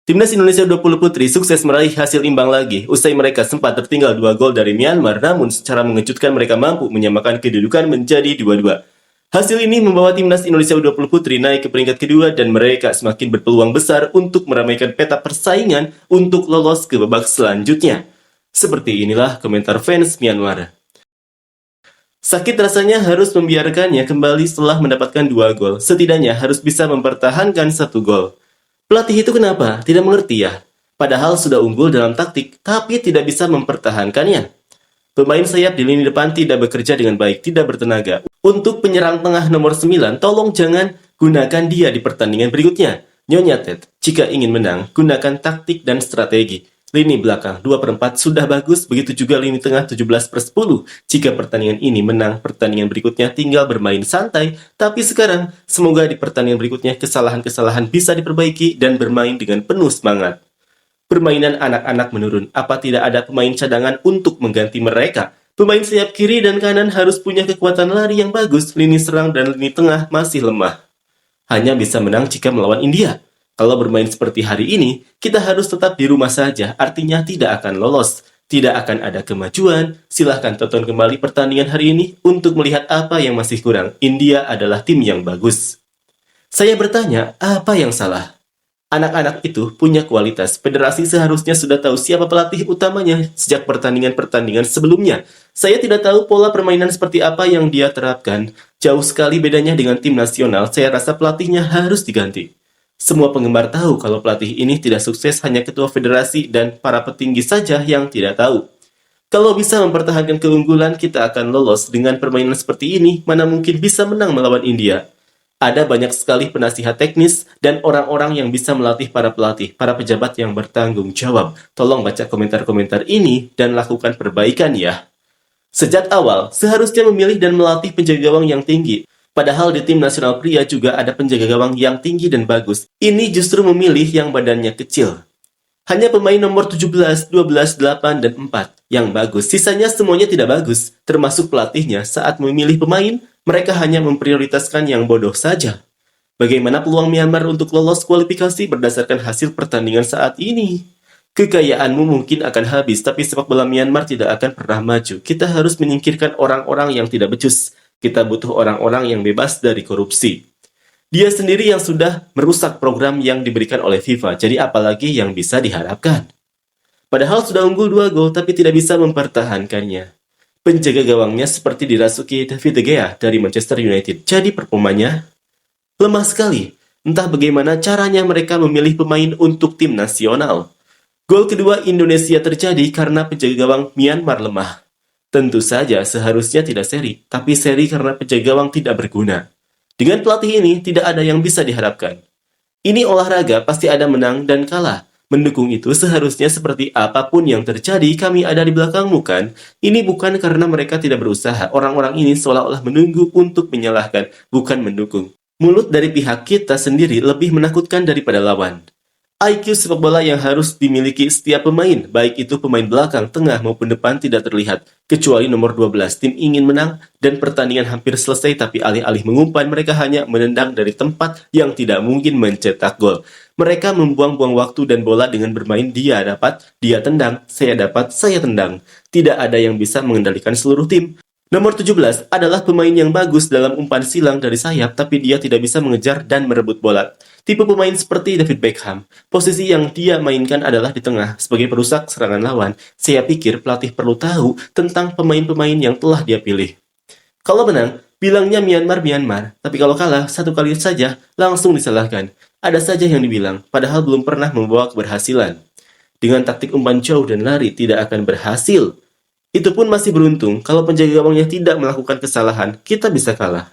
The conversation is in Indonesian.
Timnas Indonesia U20 Putri sukses meraih hasil imbang lagi usai mereka sempat tertinggal 2 gol dari Myanmar, namun secara mengejutkan mereka mampu menyamakan kedudukan menjadi 2-2. Hasil ini membawa Timnas Indonesia U20 Putri naik ke peringkat kedua dan mereka semakin berpeluang besar untuk meramaikan peta persaingan untuk lolos ke babak selanjutnya. Seperti inilah komentar fans Myanmar. Sakit rasanya harus membiarkannya kembali setelah mendapatkan 2 gol. Setidaknya harus bisa mempertahankan 1 gol. Pelatih itu kenapa? Tidak mengerti ya? Padahal sudah unggul dalam taktik, tapi tidak bisa mempertahankannya. Pemain sayap di lini depan tidak bekerja dengan baik, tidak bertenaga. Untuk penyerang tengah nomor 9, tolong jangan gunakan dia di pertandingan berikutnya. Nyonya Ted, jika ingin menang, gunakan taktik dan strategi. Lini belakang 2/4 sudah bagus, begitu juga lini tengah 17/10. Jika pertandingan ini menang, pertandingan berikutnya tinggal bermain santai. Tapi sekarang, semoga di pertandingan berikutnya kesalahan-kesalahan bisa diperbaiki dan bermain dengan penuh semangat. Permainan anak-anak menurun, apa tidak ada pemain cadangan untuk mengganti mereka? Pemain sayap kiri dan kanan harus punya kekuatan lari yang bagus, lini serang dan lini tengah masih lemah. Hanya bisa menang jika melawan India. Kalau bermain seperti hari ini, kita harus tetap di rumah saja, artinya tidak akan lolos. Tidak akan ada kemajuan. Silahkan tonton kembali pertandingan hari ini untuk melihat apa yang masih kurang. India adalah tim yang bagus. Saya bertanya, apa yang salah? Anak-anak itu punya kualitas. Federasi seharusnya sudah tahu siapa pelatih utamanya sejak pertandingan-pertandingan sebelumnya. Saya tidak tahu pola permainan seperti apa yang dia terapkan. Jauh sekali bedanya dengan tim nasional, saya rasa pelatihnya harus diganti. Semua penggemar tahu kalau pelatih ini tidak sukses, hanya ketua federasi dan para petinggi saja yang tidak tahu. Kalau bisa mempertahankan keunggulan, kita akan lolos. Dengan permainan seperti ini, mana mungkin bisa menang melawan India. Ada banyak sekali penasihat teknis dan orang-orang yang bisa melatih para pelatih, para pejabat yang bertanggung jawab. Tolong baca komentar-komentar ini dan lakukan perbaikan ya. Sejak awal, seharusnya memilih dan melatih penjaga gawang yang tinggi. Padahal di tim nasional pria juga ada penjaga gawang yang tinggi dan bagus. Ini justru memilih yang badannya kecil. Hanya pemain nomor 17, 12, 8, dan 4 yang bagus. Sisanya semuanya tidak bagus, termasuk pelatihnya. Saat memilih pemain, mereka hanya memprioritaskan yang bodoh saja. Bagaimana peluang Myanmar untuk lolos kualifikasi berdasarkan hasil pertandingan saat ini? Kekayaanmu mungkin akan habis, tapi sepak bola Myanmar tidak akan pernah maju. Kita harus menyingkirkan orang-orang yang tidak becus. Kita butuh orang-orang yang bebas dari korupsi. Dia sendiri yang sudah merusak program yang diberikan oleh FIFA, jadi apalagi yang bisa diharapkan? Padahal sudah unggul 2 gol, tapi tidak bisa mempertahankannya. Penjaga gawangnya seperti dirasuki David De Gea dari Manchester United, jadi performanya lemah sekali. Entah bagaimana caranya mereka memilih pemain untuk tim nasional. Gol kedua Indonesia terjadi karena penjaga gawang Myanmar lemah. Tentu saja seharusnya tidak seri, tapi seri karena penjaga gawang tidak berguna. Dengan pelatih ini, tidak ada yang bisa diharapkan. Ini olahraga, pasti ada menang dan kalah. Mendukung itu seharusnya seperti apapun yang terjadi, kami ada di belakangmu kan? Ini bukan karena mereka tidak berusaha. Orang-orang ini seolah-olah menunggu untuk menyalahkan, bukan mendukung. Mulut dari pihak kita sendiri lebih menakutkan daripada lawan. IQ sepak bola yang harus dimiliki setiap pemain, baik itu pemain belakang, tengah, maupun depan tidak terlihat. Kecuali nomor 12, tim ingin menang dan pertandingan hampir selesai tapi alih-alih mengumpan, mereka hanya menendang dari tempat yang tidak mungkin mencetak gol. Mereka membuang-buang waktu dan bola dengan bermain dia dapat, dia tendang, saya dapat, saya tendang. Tidak ada yang bisa mengendalikan seluruh tim. Nomor 17 adalah pemain yang bagus dalam umpan silang dari sayap, tapi dia tidak bisa mengejar dan merebut bola. Tipe pemain seperti David Beckham. Posisi yang dia mainkan adalah di tengah, sebagai perusak serangan lawan. Saya pikir pelatih perlu tahu tentang pemain-pemain yang telah dia pilih. Kalau menang, bilangnya Myanmar, tapi kalau kalah, satu kali saja, langsung disalahkan. Ada saja yang dibilang, padahal belum pernah membawa keberhasilan. Dengan taktik umpan jauh dan lari, tidak akan berhasil. Itu pun masih beruntung, kalau penjaga gawangnya tidak melakukan kesalahan, kita bisa kalah.